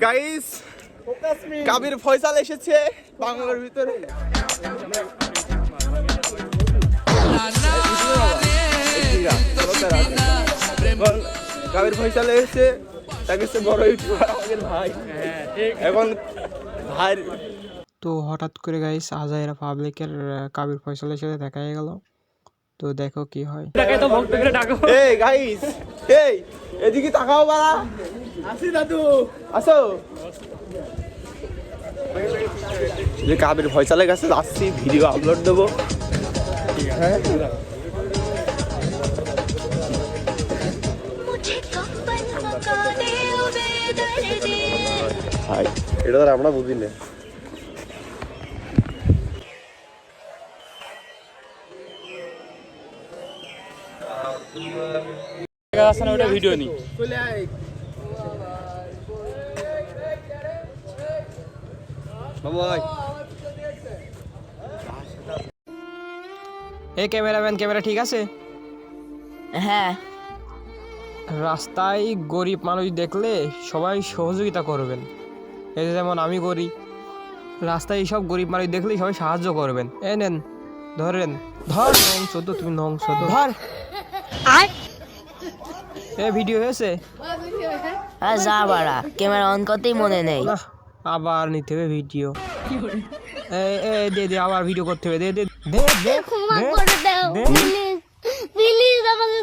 Guys Kabir Faisal এসেছে বাংলার ভিতরে। কাবির ফয়সাল এসেছে, তাকে বড় ইউটিউবার আমাদের ভাই। এখন ভাই তো হঠাৎ করে গাইস আজাইরা পাবলিকের কাবির ফয়সালের সাথে দেখা হয়ে গেল। তো দেখো কি হয়। এই গাইস, এই এদিকে তাকাও বাড়া। আসি দাদু, আসো। যে কাবির ফয়সালের কাছে আসছি, ভিডিও আপলোড দেবো। হ্যাঁ ভাই, এটা তো আমরা বুঝি না। ভিডিও নি এই ক্যামেরাম্যান, ক্যামেরা ঠিক আছে? হ্যাঁ, রাস্তায় গরিব মানুষ দেখলে সবাই সহযোগিতা করবেন। এই যে যেমন আমি করি, রাস্তায় সব গরিব মানুষ দেখলে সবাই সাহায্য করবেন। এ নেন, ধরেন, ধর নং 14, তুমি নং 14 ধর। এ ভিডিও হয়েছে? আর যা বাড়া, ক্যামেরা অন করতেই মনে নেই। না, আবার নিতে হবে ভিডিও। দে দে, আবার ভিডিও করতে হবে। দে দে দে দে ক্ষমা করে দাও, প্লিজ প্লিজ আমাকে